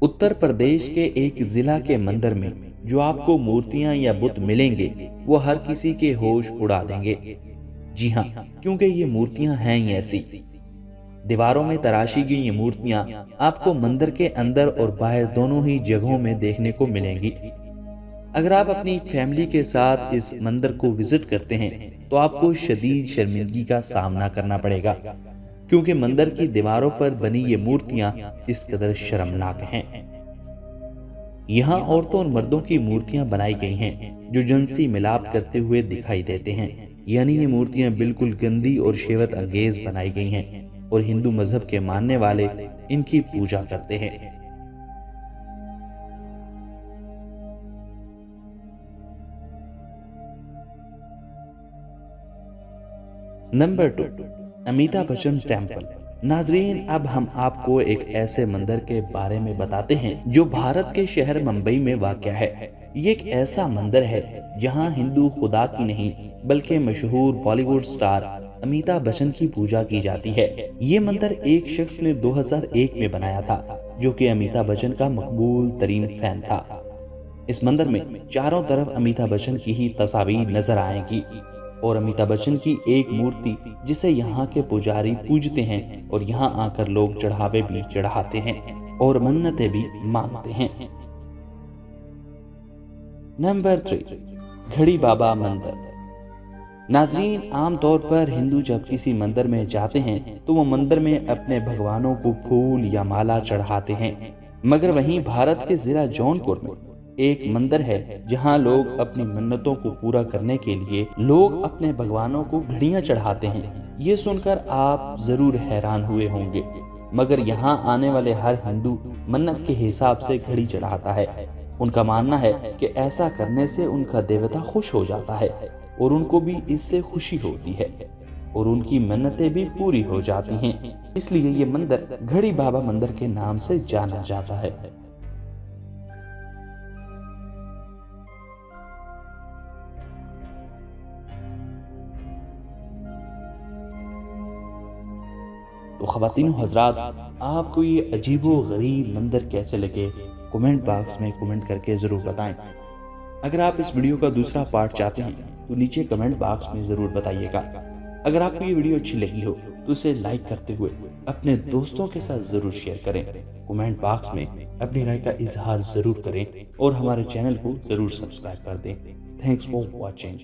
उत्तर प्रदेश के एक जिला के मंदिर में जो आपको मूर्तियां या बुत मिलेंगे वो हर किसी के होश उड़ा देंगे। जी हाँ, क्योंकि ये मूर्तियां हैं ही ऐसी। दीवारों में तराशी गई ये मूर्तियां आपको मंदिर के अंदर और बाहर दोनों ही जगहों में देखने को मिलेंगी। अगर आप अपनी फैमिली के साथ इस मंदिर को विजिट करते हैं तो आपको शदीद शर्मिंदगी का सामना करना पड़ेगा, क्योंकि मंदिर की दीवारों पर बनी ये मूर्तियां इस कदर शर्मनाक हैं। यहाँ औरतों और मर्दों की मूर्तियां बनाई गई हैं जो जिनसी मिलाप करते हुए दिखाई देते हैं। यानी ये मूर्तियां बिल्कुल गंदी और शहवत अंगेज बनाई गई हैं और हिंदू मजहब के मानने वाले इनकी पूजा करते हैं। Number 2, Amitabh Bachchan temple. नाजरीन, अब हम आपको एक ऐसे मंदिर के बारे में बताते हैं जो भारत के शहर मुंबई में वाक़या है। ये एक ऐसा मंदिर है जहां हिंदू खुदा की नहीं बल्कि मशहूर बॉलीवुड स्टार अमिताभ बच्चन की पूजा की जाती है। ये मंदिर एक शख्स ने 2001 में बनाया था जो कि अमिताभ बच्चन का मकबूल तरीन फैन था। इस मंदिर में चारों तरफ अमिताभ बच्चन की ही तस्वीर नजर आएगी और अमिताभ बच्चन की एक मूर्ति जिसे यहाँ के पुजारी पूजते हैं और यहाँ आकर लोग चढ़ावे भी चढ़ाते हैं और मन्नतें भी मांगते हैं। नंबर 3, घड़ी बाबा मंदिर। नाजरीन, आमतौर पर हिंदू जब किसी मंदिर में जाते हैं तो वो मंदिर में अपने भगवानों को फूल या माला चढ़ाते हैं, मगर वहीं भारत के जिला जौनपुर में एक मंदिर है जहां लोग अपनी मन्नतों को पूरा करने के लिए लोग अपने भगवानों को घड़ियां चढ़ाते हैं। ये सुनकर आप जरूर हैरान हुए होंगे, मगर यहाँ आने वाले हर हिंदू मन्नत के हिसाब से घड़ी चढ़ाता है। उनका मानना है कि ऐसा करने से उनका देवता खुश हो जाता है और उनको भी इससे खुशी होती है और उनकी मन्नतें भी पूरी हो जाती हैं। इसलिए ये मंदिर घड़ी बाबा मंदिर के नाम से जाना जाता है। तो ख़वातीन हज़रात, आपको ये अजीबो गरीब मंदिर कैसे लगे कमेंट बॉक्स में कमेंट करके ज़रूर बताएं। अगर आप इस वीडियो का दूसरा पार्ट चाहते हैं तो नीचे कमेंट बॉक्स में ज़रूर बताइएगा। अगर आपको ये वीडियो अच्छी लगी हो तो इसे लाइक करते हुए अपने दोस्तों के साथ ज़रूर शेयर करें। कमेंट बॉक्स में अपनी राय का इजहार ज़रूर करें और हमारे चैनल को ज़रूर सब्सक्राइब कर दें। Thanks for watching.